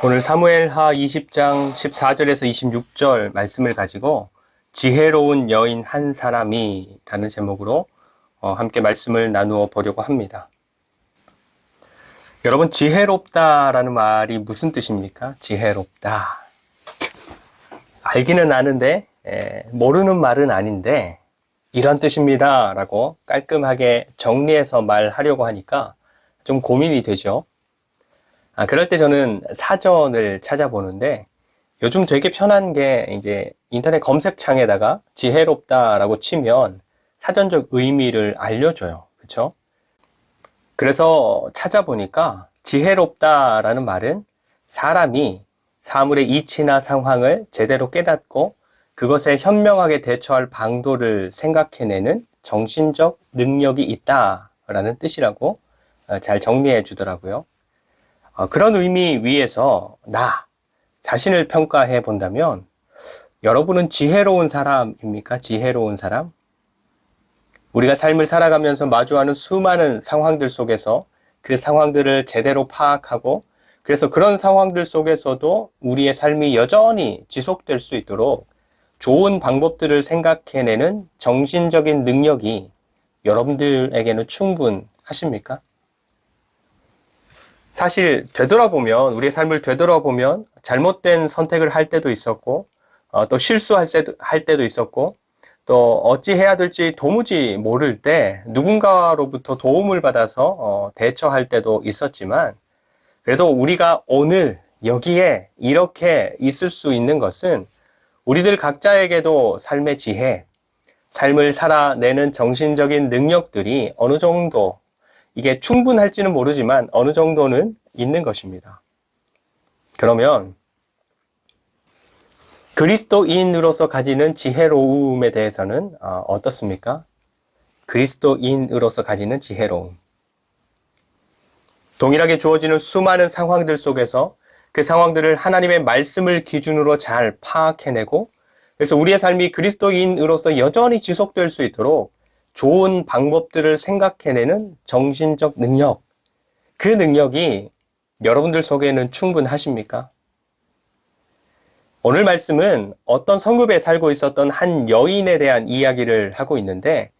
오늘 사무엘하 20장 14절에서 26절 말씀을 가지고 지혜로운 여인 한 사람이 라는 제목으로 함께 말씀을 나누어 보려고 합니다. 여러분, 지혜롭다라는 말이 무슨 뜻입니까? 지혜롭다. 알기는 아는데 모르는 말은 아닌데 이런 뜻입니다 라고 깔끔하게 정리해서 말하려고 하니까 좀 고민이 되죠. 그럴 때 저는 사전을 찾아보는데 요즘 되게 편한 게 이제 인터넷 검색창에다가 지혜롭다라고 치면 사전적 의미를 알려줘요. 그렇죠? 그래서 찾아보니까 지혜롭다라는 말은 사람이 사물의 이치나 상황을 제대로 깨닫고 그것에 현명하게 대처할 방도를 생각해내는 정신적 능력이 있다라는 뜻이라고 잘 정리해 주더라고요. 그런 의미 위에서 나 자신을 평가해 본다면 여러분은 지혜로운 사람입니까? 지혜로운 사람? 우리가 삶을 살아가면서 마주하는 수많은 상황들 속에서 그 상황들을 제대로 파악하고 그래서 그런 상황들 속에서도 우리의 삶이 여전히 지속될 수 있도록 좋은 방법들을 생각해내는 정신적인 능력이 여러분들에게는 충분하십니까? 사실 되돌아보면 우리의 삶을 되돌아보면 잘못된 선택을 할 때도 있었고 또 실수할 때도 있었고 또 어찌 해야 될지 도무지 모를 때 누군가로부터 도움을 받아서 대처할 때도 있었지만 그래도 우리가 오늘 여기에 이렇게 있을 수 있는 것은 우리들 각자에게도 삶의 지혜, 삶을 살아내는 정신적인 능력들이 어느 정도 이게 충분할지는 모르지만 어느 정도는 있는 것입니다. 그러면 그리스도인으로서 가지는 지혜로움에 대해서는 어떻습니까? 그리스도인으로서 가지는 지혜로움. 동일하게 주어지는 수많은 상황들 속에서 그 상황들을 하나님의 말씀을 기준으로 잘 파악해내고 그래서 우리의 삶이 그리스도인으로서 여전히 지속될 수 있도록 좋은 방법들을 생각해내는 정신적 능력, 그 능력이 여러분들 속에는 충분하십니까? 오늘 말씀은 어떤 성읍에 살고 있었던 한 여인에 대한 이야기를 하고 있는데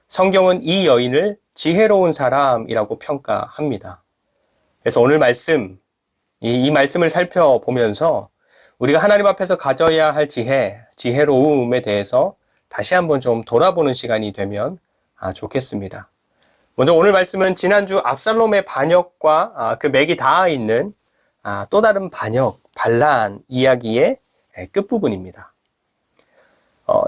성경은 이 여인을 지혜로운 사람이라고 평가합니다. 그래서 오늘 말씀, 이 말씀을 살펴보면서 우리가 하나님 앞에서 가져야 할 지혜로움에 대해서 다시 한번 좀 돌아보는 시간이 되면 좋겠습니다. 먼저 오늘 말씀은 지난주 압살롬의 반역과 그 맥이 닿아 있는 또 다른 반역, 반란 이야기의 끝부분입니다.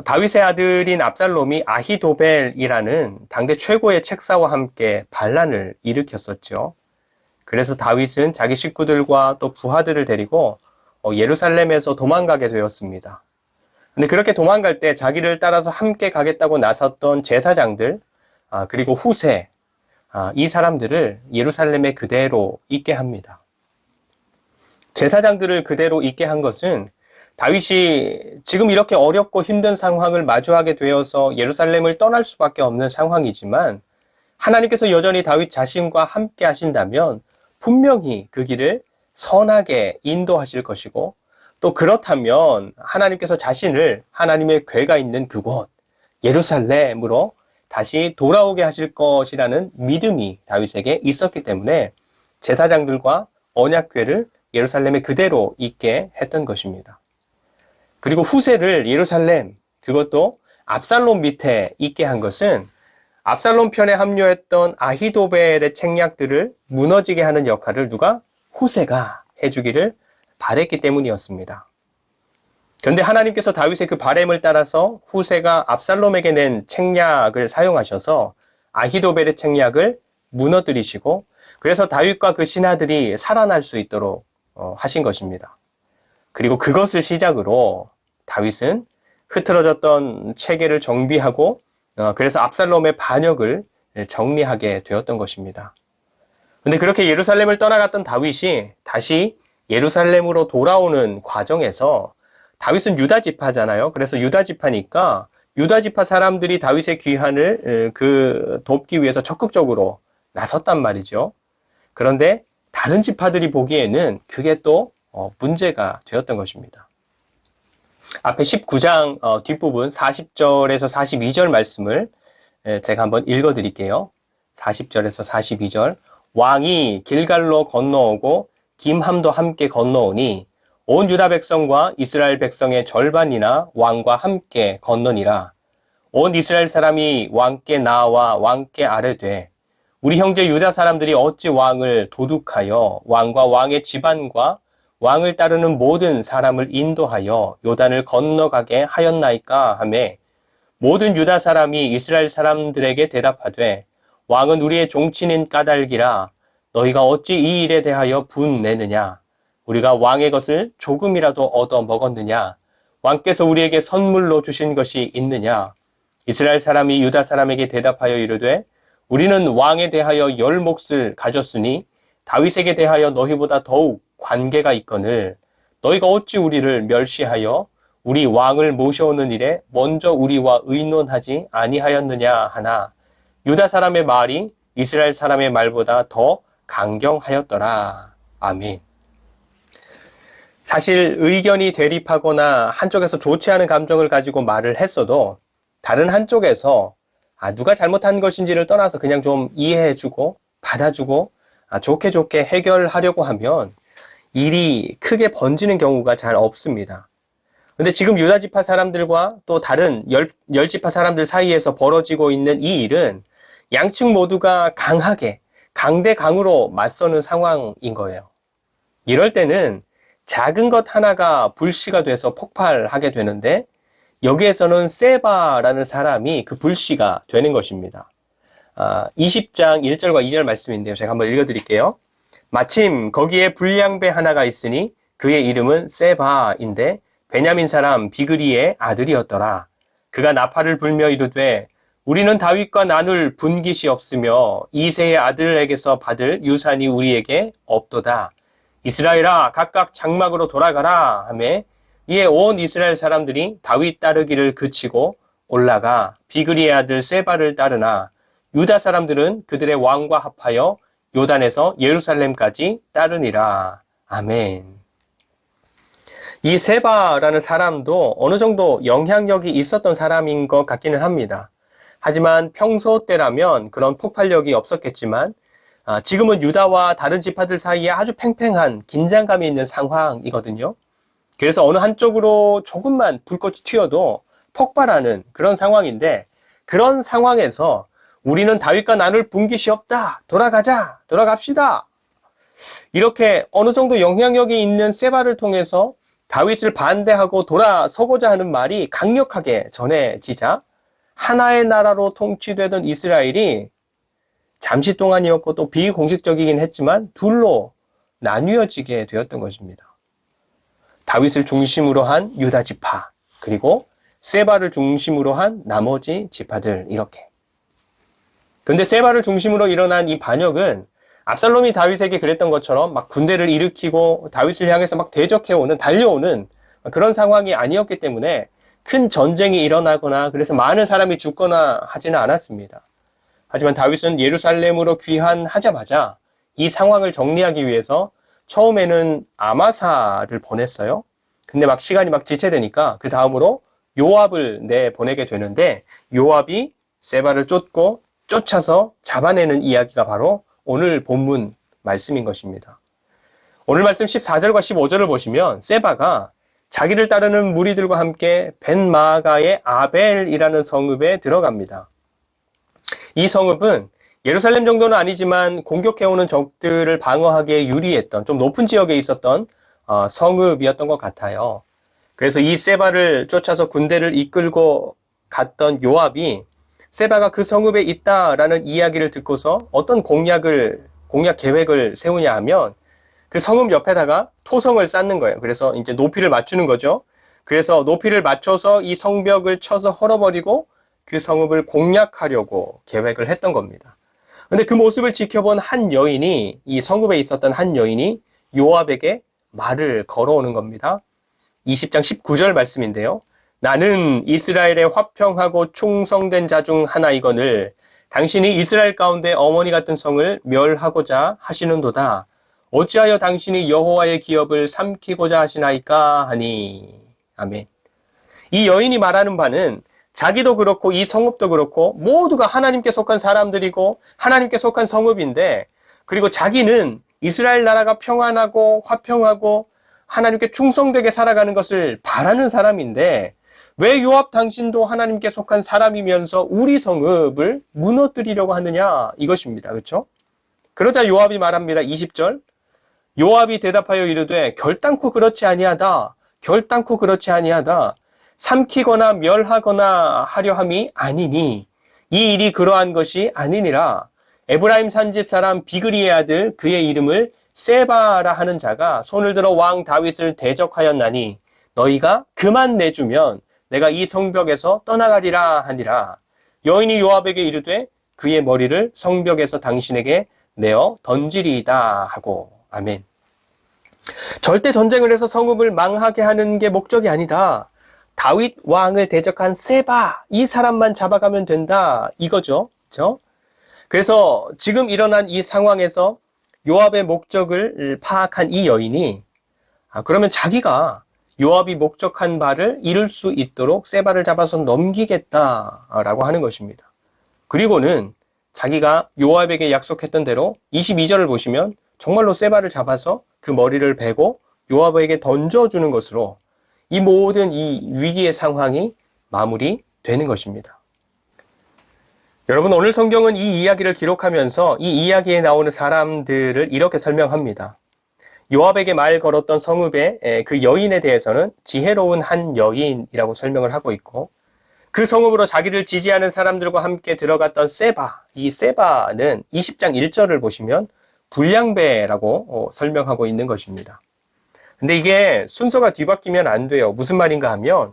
다윗의 아들인 압살롬이 아히도벨이라는 당대 최고의 책사와 함께 반란을 일으켰었죠. 그래서 다윗은 자기 식구들과 또 부하들을 데리고 예루살렘에서 도망가게 되었습니다. 근데 그렇게 도망갈 때 자기를 따라서 함께 가겠다고 나섰던 제사장들, 그리고 후세, 이 사람들을 예루살렘에 그대로 있게 합니다. 제사장들을 그대로 있게 한 것은 다윗이 지금 이렇게 어렵고 힘든 상황을 마주하게 되어서 예루살렘을 떠날 수밖에 없는 상황이지만 하나님께서 여전히 다윗 자신과 함께 하신다면 분명히 그 길을 선하게 인도하실 것이고 또 그렇다면 하나님께서 자신을 하나님의 궤가 있는 그곳 예루살렘으로 다시 돌아오게 하실 것이라는 믿음이 다윗에게 있었기 때문에 제사장들과 언약궤를 예루살렘에 그대로 있게 했던 것입니다. 그리고 후세를 예루살렘, 그것도 압살롬 밑에 있게 한 것은 압살롬 편에 합류했던 아히도벨의 책략들을 무너지게 하는 역할을 누가? 후세가 해주기를 바랬기 때문이었습니다. 그런데 하나님께서 다윗의 그 바램을 따라서 후세가 압살롬에게 낸 책략을 사용하셔서 아히도벨의 책략을 무너뜨리시고 그래서 다윗과 그 신하들이 살아날 수 있도록 하신 것입니다. 그리고 그것을 시작으로 다윗은 흐트러졌던 체계를 정비하고 그래서 압살롬의 반역을 정리하게 되었던 것입니다. 그런데 그렇게 예루살렘을 떠나갔던 다윗이 다시 예루살렘으로 돌아오는 과정에서 다윗은 유다 지파잖아요. 그래서 유다 지파니까 유다 지파 사람들이 다윗의 귀환을 돕기 위해서 적극적으로 나섰단 말이죠. 그런데 다른 지파들이 보기에는 그게 또 문제가 되었던 것입니다. 앞에 19장 뒷부분 40절에서 42절 말씀을 제가 한번 읽어드릴게요. 40절에서 42절 왕이 길갈로 건너오고 김함도 함께 건너오니 온 유다 백성과 이스라엘 백성의 절반이나 왕과 함께 건너니라. 온 이스라엘 사람이 왕께 나와 왕께 아뢰되 우리 형제 유다 사람들이 어찌 왕을 도둑하여 왕과 왕의 집안과 왕을 따르는 모든 사람을 인도하여 요단을 건너가게 하였나이까 하매 모든 유다 사람이 이스라엘 사람들에게 대답하되 왕은 우리의 종친인 까닭이라 너희가 어찌 이 일에 대하여 분내느냐 우리가 왕의 것을 조금이라도 얻어 먹었느냐 왕께서 우리에게 선물로 주신 것이 있느냐 이스라엘 사람이 유다 사람에게 대답하여 이르되 우리는 왕에 대하여 10몫을 가졌으니 다윗에게 대하여 너희보다 더욱 관계가 있거늘 너희가 어찌 우리를 멸시하여 우리 왕을 모셔오는 일에 먼저 우리와 의논하지 아니하였느냐 하나 유다 사람의 말이 이스라엘 사람의 말보다 더 강경하였더라. 아멘. 사실 의견이 대립하거나 한쪽에서 좋지 않은 감정을 가지고 말을 했어도 다른 한쪽에서 누가 잘못한 것인지를 떠나서 그냥 좀 이해해주고 받아주고 좋게 좋게 해결하려고 하면 일이 크게 번지는 경우가 잘 없습니다. 근데 지금 유다지파 사람들과 또 다른 열지파 사람들 사이에서 벌어지고 있는 이 일은 양측 모두가 강하게 강대강으로 맞서는 상황인 거예요. 이럴 때는 작은 것 하나가 불씨가 돼서 폭발하게 되는데 여기에서는 세바라는 사람이 그 불씨가 되는 것입니다. 20장 1절과 2절 말씀인데요. 제가 한번 읽어드릴게요. 마침 거기에 불량배 하나가 있으니 그의 이름은 세바인데 베냐민 사람 비그리의 아들이었더라. 그가 나팔을 불며 이르되 우리는 다윗과 나눌 분깃이 없으며 이새의 아들에게서 받을 유산이 우리에게 없도다. 이스라엘아 각각 장막으로 돌아가라 하매 이에 온 이스라엘 사람들이 다윗 따르기를 그치고 올라가 비그리의 아들 세바를 따르나 유다 사람들은 그들의 왕과 합하여 요단에서 예루살렘까지 따르니라. 아멘. 이 세바라는 사람도 어느 정도 영향력이 있었던 사람인 것 같기는 합니다. 하지만 평소 때라면 그런 폭발력이 없었겠지만 지금은 유다와 다른 지파들 사이에 아주 팽팽한 긴장감이 있는 상황이거든요. 그래서 어느 한쪽으로 조금만 불꽃이 튀어도 폭발하는 그런 상황인데 그런 상황에서 우리는 다윗과 나눌 분깃이 없다. 돌아가자. 돌아갑시다. 이렇게 어느 정도 영향력이 있는 세바를 통해서 다윗을 반대하고 돌아서고자 하는 말이 강력하게 전해지자 하나의 나라로 통치되던 이스라엘이 잠시 동안이었고 또 비공식적이긴 했지만 둘로 나뉘어지게 되었던 것입니다. 다윗을 중심으로 한 유다 지파 그리고 세바를 중심으로 한 나머지 지파들 이렇게. 근데 세바를 중심으로 일어난 이 반역은 압살롬이 다윗에게 그랬던 것처럼 막 군대를 일으키고 다윗을 향해서 막 대적해오는 달려오는 그런 상황이 아니었기 때문에 큰 전쟁이 일어나거나 그래서 많은 사람이 죽거나 하지는 않았습니다. 하지만 다윗은 예루살렘으로 귀환하자마자 이 상황을 정리하기 위해서 처음에는 아마사를 보냈어요. 근데 막 시간이 막 지체되니까 그 다음으로 요압을 내보내게 되는데 요압이 세바를 쫓고 쫓아서 잡아내는 이야기가 바로 오늘 본문 말씀인 것입니다. 오늘 말씀 14절과 15절을 보시면 세바가 자기를 따르는 무리들과 함께 벤마가의 아벨이라는 성읍에 들어갑니다. 이 성읍은 예루살렘 정도는 아니지만 공격해오는 적들을 방어하기에 유리했던 좀 높은 지역에 있었던 성읍이었던 것 같아요. 그래서 이 세바를 쫓아서 군대를 이끌고 갔던 요압이 세바가 그 성읍에 있다라는 이야기를 듣고서 어떤 공략 계획을 세우냐 하면 그 성읍 옆에다가 토성을 쌓는 거예요. 그래서 이제 높이를 맞추는 거죠. 그래서 높이를 맞춰서 이 성벽을 쳐서 헐어버리고 그 성읍을 공략하려고 계획을 했던 겁니다. 근데 그 모습을 지켜본 한 여인이 이 성읍에 있었던 한 여인이 요압에게 말을 걸어오는 겁니다. 20장 19절 말씀인데요. 나는 이스라엘의 화평하고 충성된 자 중 하나이거늘 당신이 이스라엘 가운데 어머니 같은 성을 멸하고자 하시는도다. 어찌하여 당신이 여호와의 기업을 삼키고자 하시나이까 하니. 아멘. 이 여인이 말하는 바는 자기도 그렇고 이 성읍도 그렇고 모두가 하나님께 속한 사람들이고 하나님께 속한 성읍인데, 그리고 자기는 이스라엘 나라가 평안하고 화평하고 하나님께 충성되게 살아가는 것을 바라는 사람인데, 왜 요압 당신도 하나님께 속한 사람이면서 우리 성읍을 무너뜨리려고 하느냐, 이것입니다. 그렇죠? 그러자 요압이 말합니다. 20절. 요압이 대답하여 이르되 결단코 그렇지 아니하다. 결단코 그렇지 아니하다. 삼키거나 멸하거나 하려 함이 아니니 이 일이 그러한 것이 아니니라. 에브라임 산지 사람 비그리의 아들 그의 이름을 세바라 하는 자가 손을 들어 왕 다윗을 대적하였나니 너희가 그만 내주면 내가 이 성벽에서 떠나가리라 하니라. 여인이 요압에게 이르되 그의 머리를 성벽에서 당신에게 내어 던지리이다 하고. 아멘. 절대 전쟁을 해서 성읍을 망하게 하는 게 목적이 아니다. 다윗 왕을 대적한 세바, 이 사람만 잡아가면 된다, 이거죠. 그렇죠? 그래서 지금 일어난 이 상황에서 요압의 목적을 파악한 이 여인이 그러면 자기가 요압이 목적한 바를 이룰 수 있도록 세바를 잡아서 넘기겠다라고 하는 것입니다. 그리고는 자기가 요압에게 약속했던 대로 22절을 보시면 정말로 세바를 잡아서 그 머리를 베고 요압에게 던져주는 것으로 이 모든 이 위기의 상황이 마무리되는 것입니다. 여러분, 오늘 성경은 이 이야기를 기록하면서 이 이야기에 나오는 사람들을 이렇게 설명합니다. 요압에게 말 걸었던 성읍의 그 여인에 대해서는 지혜로운 한 여인이라고 설명을 하고 있고, 그 성읍으로 자기를 지지하는 사람들과 함께 들어갔던 세바, 이 세바는 20장 1절을 보시면 불량배라고 설명하고 있는 것입니다. 근데 이게 순서가 뒤바뀌면 안 돼요. 무슨 말인가 하면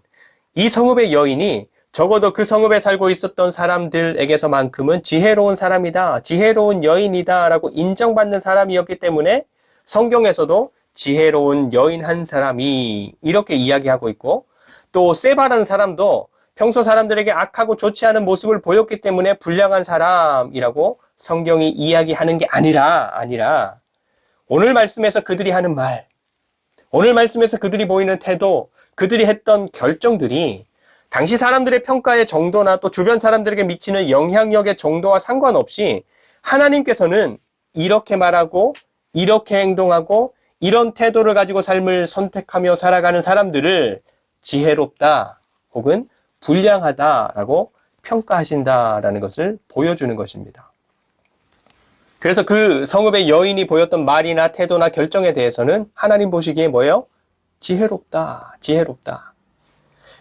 이 성읍의 여인이 적어도 그 성읍에 살고 있었던 사람들에게서만큼은 지혜로운 사람이다, 지혜로운 여인이다 라고 인정받는 사람이었기 때문에 성경에서도 지혜로운 여인 한 사람이 이렇게 이야기하고 있고, 또 세바라는 사람도 평소 사람들에게 악하고 좋지 않은 모습을 보였기 때문에 불량한 사람이라고 성경이 이야기하는 게 아니라 오늘 말씀에서 그들이 하는 말, 오늘 말씀에서 그들이 보이는 태도, 그들이 했던 결정들이 당시 사람들의 평가의 정도나 또 주변 사람들에게 미치는 영향력의 정도와 상관없이 하나님께서는 이렇게 말하고 이렇게 행동하고 이런 태도를 가지고 삶을 선택하며 살아가는 사람들을 지혜롭다 혹은 불량하다라고 평가하신다라는 것을 보여주는 것입니다. 그래서 그 성읍의 여인이 보였던 말이나 태도나 결정에 대해서는 하나님 보시기에 뭐예요? 지혜롭다, 지혜롭다.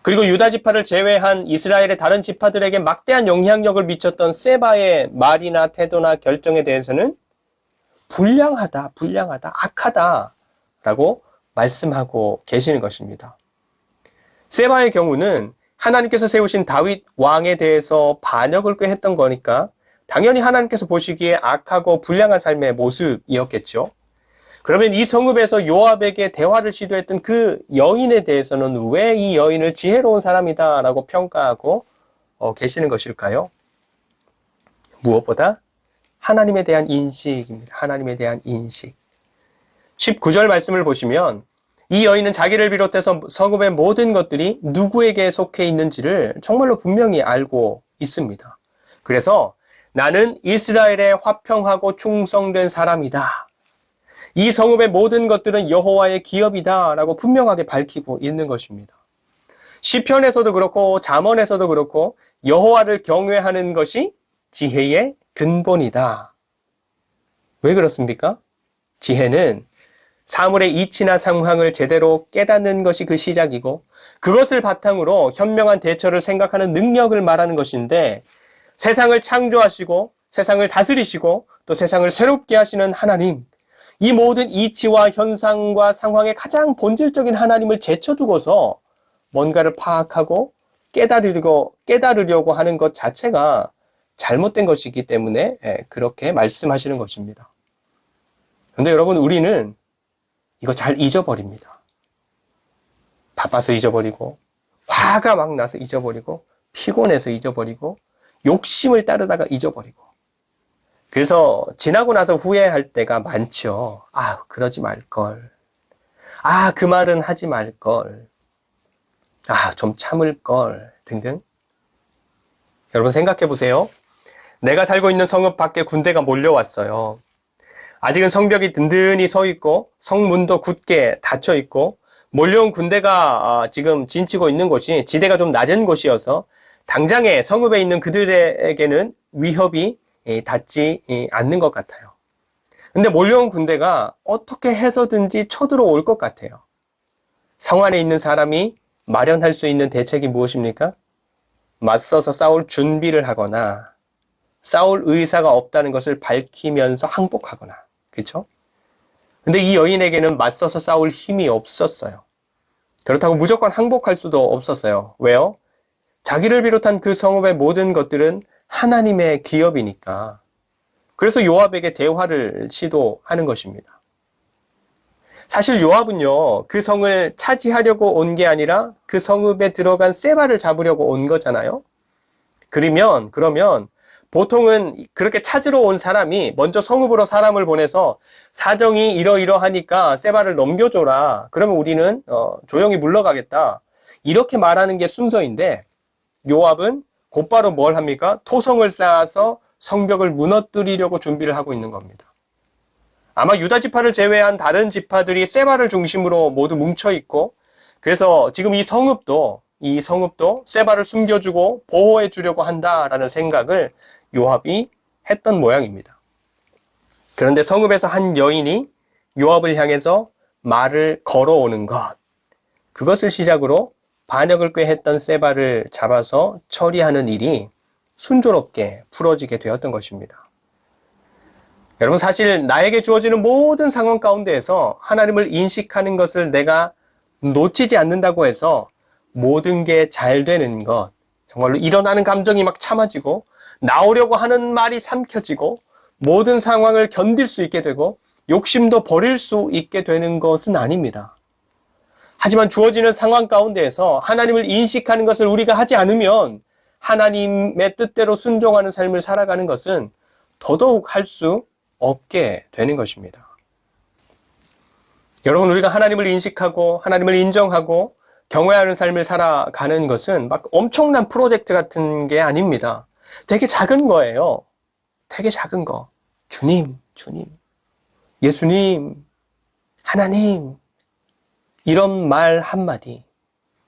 그리고 유다 지파를 제외한 이스라엘의 다른 지파들에게 막대한 영향력을 미쳤던 세바의 말이나 태도나 결정에 대해서는 불량하다, 불량하다, 악하다라고 말씀하고 계시는 것입니다. 세바의 경우는 하나님께서 세우신 다윗 왕에 대해서 반역을 꽤 했던 거니까 당연히 하나님께서 보시기에 악하고 불량한 삶의 모습이었겠죠. 그러면 이 성읍에서 요압에게 대화를 시도했던 그 여인에 대해서는 왜 이 여인을 지혜로운 사람이다 라고 평가하고 계시는 것일까요? 무엇보다 하나님에 대한 인식입니다. 하나님에 대한 인식. 19절 말씀을 보시면 이 여인은 자기를 비롯해서 성읍의 모든 것들이 누구에게 속해 있는지를 정말로 분명히 알고 있습니다. 그래서 나는 이스라엘의 화평하고 충성된 사람이다. 이 성읍의 모든 것들은 여호와의 기업이다 라고 분명하게 밝히고 있는 것입니다. 시편에서도 그렇고 잠언에서도 그렇고 여호와를 경외하는 것이 지혜의 근본이다. 왜 그렇습니까? 지혜는 사물의 이치나 상황을 제대로 깨닫는 것이 그 시작이고 그것을 바탕으로 현명한 대처를 생각하는 능력을 말하는 것인데, 세상을 창조하시고 세상을 다스리시고 또 세상을 새롭게 하시는 하나님, 이 모든 이치와 현상과 상황의 가장 본질적인 하나님을 제쳐두고서 뭔가를 파악하고 깨달으려고 하는 것 자체가 잘못된 것이기 때문에 그렇게 말씀하시는 것입니다. 그런데 여러분, 우리는 이거 잘 잊어버립니다. 바빠서 잊어버리고, 화가 막 나서 잊어버리고, 피곤해서 잊어버리고, 욕심을 따르다가 잊어버리고. 그래서 지나고 나서 후회할 때가 많죠. 아, 그러지 말걸. 아, 그 말은 하지 말걸. 아, 좀 참을걸. 등등. 여러분 생각해 보세요. 내가 살고 있는 성읍 밖에 군대가 몰려왔어요. 아직은 성벽이 든든히 서 있고 성문도 굳게 닫혀 있고 몰려온 군대가 지금 진치고 있는 곳이 지대가 좀 낮은 곳이어서 당장에 성읍에 있는 그들에게는 위협이 닿지 않는 것 같아요. 근데 몰려온 군대가 어떻게 해서든지 쳐들어올 것 같아요. 성 안에 있는 사람이 마련할 수 있는 대책이 무엇입니까? 맞서서 싸울 준비를 하거나 싸울 의사가 없다는 것을 밝히면서 항복하거나, 그렇죠? 근데 이 여인에게는 맞서서 싸울 힘이 없었어요. 그렇다고 무조건 항복할 수도 없었어요. 왜요? 자기를 비롯한 그 성읍의 모든 것들은 하나님의 기업이니까. 그래서 요압에게 대화를 시도하는 것입니다. 사실 요압은요, 그 성을 차지하려고 온 게 아니라 그 성읍에 들어간 세바를 잡으려고 온 거잖아요. 그러면 보통은 그렇게 찾으러 온 사람이 먼저 성읍으로 사람을 보내서 사정이 이러이러하니까 세바를 넘겨줘라. 그러면 우리는 조용히 물러가겠다. 이렇게 말하는 게 순서인데 요압은 곧바로 뭘 합니까? 토성을 쌓아서 성벽을 무너뜨리려고 준비를 하고 있는 겁니다. 아마 유다 지파를 제외한 다른 지파들이 세바를 중심으로 모두 뭉쳐 있고 그래서 지금 이 성읍도 세바를 숨겨주고 보호해 주려고 한다라는 생각을 요압이 했던 모양입니다. 그런데 성읍에서 한 여인이 요압을 향해서 말을 걸어오는 것, 그것을 시작으로 반역을 꾀했던 세바를 잡아서 처리하는 일이 순조롭게 풀어지게 되었던 것입니다. 여러분 사실 나에게 주어지는 모든 상황 가운데에서 하나님을 인식하는 것을 내가 놓치지 않는다고 해서 모든 게 잘 되는 것, 정말로 일어나는 감정이 막 참아지고 나오려고 하는 말이 삼켜지고 모든 상황을 견딜 수 있게 되고 욕심도 버릴 수 있게 되는 것은 아닙니다. 하지만 주어지는 상황 가운데에서 하나님을 인식하는 것을 우리가 하지 않으면 하나님의 뜻대로 순종하는 삶을 살아가는 것은 더더욱 할 수 없게 되는 것입니다. 여러분 우리가 하나님을 인식하고 하나님을 인정하고 경외하는 삶을 살아가는 것은 막 엄청난 프로젝트 같은 게 아닙니다. 되게 작은 거예요. 되게 작은 거. 주님, 예수님, 하나님 이런 말 한마디,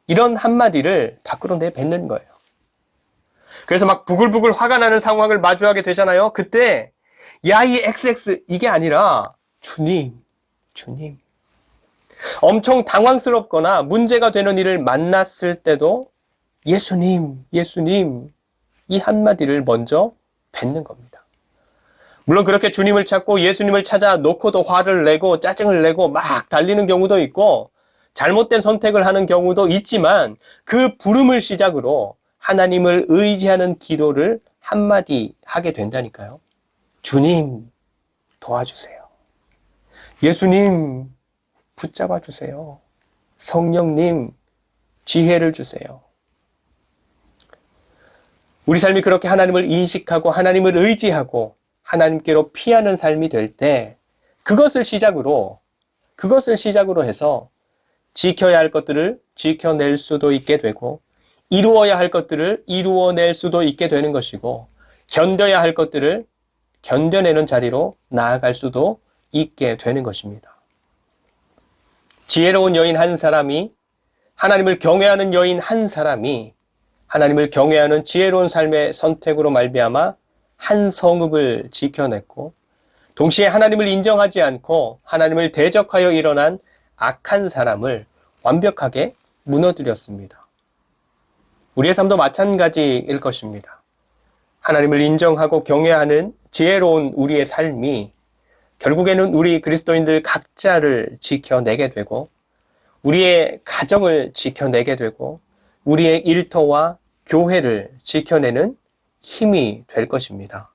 이런 한마디를 밖으로 내뱉는 거예요. 그래서 막 부글부글 화가 나는 상황을 마주하게 되잖아요. 그때 야 이 XX 이게 아니라 주님. 엄청 당황스럽거나 문제가 되는 일을 만났을 때도 예수님 이 한마디를 먼저 뱉는 겁니다. 물론 그렇게 주님을 찾고 예수님을 찾아 놓고도 화를 내고 짜증을 내고 막 달리는 경우도 있고 잘못된 선택을 하는 경우도 있지만 그 부름을 시작으로 하나님을 의지하는 기도를 한마디 하게 된다니까요. 주님 도와주세요. 예수님 붙잡아 주세요. 성령님 지혜를 주세요. 우리 삶이 그렇게 하나님을 인식하고 하나님을 의지하고 하나님께로 피하는 삶이 될 때 그것을 시작으로 해서 지켜야 할 것들을 지켜낼 수도 있게 되고 이루어야 할 것들을 이루어낼 수도 있게 되는 것이고 견뎌야 할 것들을 견뎌내는 자리로 나아갈 수도 있게 되는 것입니다. 지혜로운 여인 한 사람이 하나님을 경외하는 여인 한 사람이 하나님을 경외하는 지혜로운 삶의 선택으로 말미암아 한 성읍을 지켜냈고 동시에 하나님을 인정하지 않고 하나님을 대적하여 일어난 악한 사람을 완벽하게 무너뜨렸습니다. 우리의 삶도 마찬가지일 것입니다. 하나님을 인정하고 경외하는 지혜로운 우리의 삶이 결국에는 우리 그리스도인들 각자를 지켜내게 되고 우리의 가정을 지켜내게 되고 우리의 일터와 교회를 지켜내는 힘이 될 것입니다.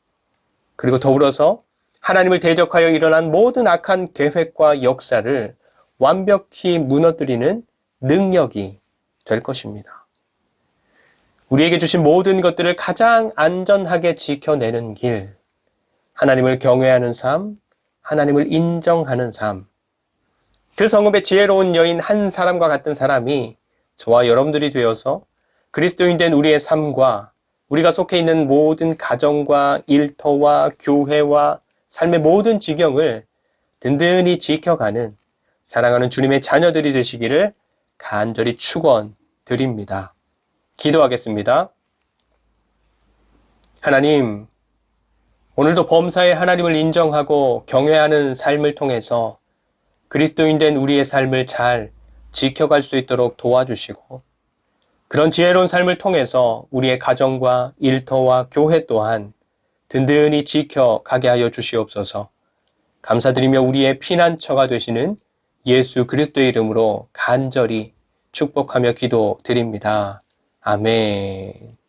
그리고 더불어서 하나님을 대적하여 일어난 모든 악한 계획과 역사를 완벽히 무너뜨리는 능력이 될 것입니다. 우리에게 주신 모든 것들을 가장 안전하게 지켜내는 길, 하나님을 경외하는 삶, 하나님을 인정하는 삶. 그 성읍의 지혜로운 여인 한 사람과 같은 사람이 저와 여러분들이 되어서 그리스도인 된 우리의 삶과 우리가 속해 있는 모든 가정과 일터와 교회와 삶의 모든 지경을 든든히 지켜가는 사랑하는 주님의 자녀들이 되시기를 간절히 축원드립니다. 기도하겠습니다. 하나님, 오늘도 범사에 하나님을 인정하고 경외하는 삶을 통해서 그리스도인 된 우리의 삶을 잘 지켜갈 수 있도록 도와주시고 그런 지혜로운 삶을 통해서 우리의 가정과 일터와 교회 또한 든든히 지켜가게 하여 주시옵소서. 감사드리며 우리의 피난처가 되시는 예수 그리스도의 이름으로 간절히 축복하며 기도드립니다. 아멘.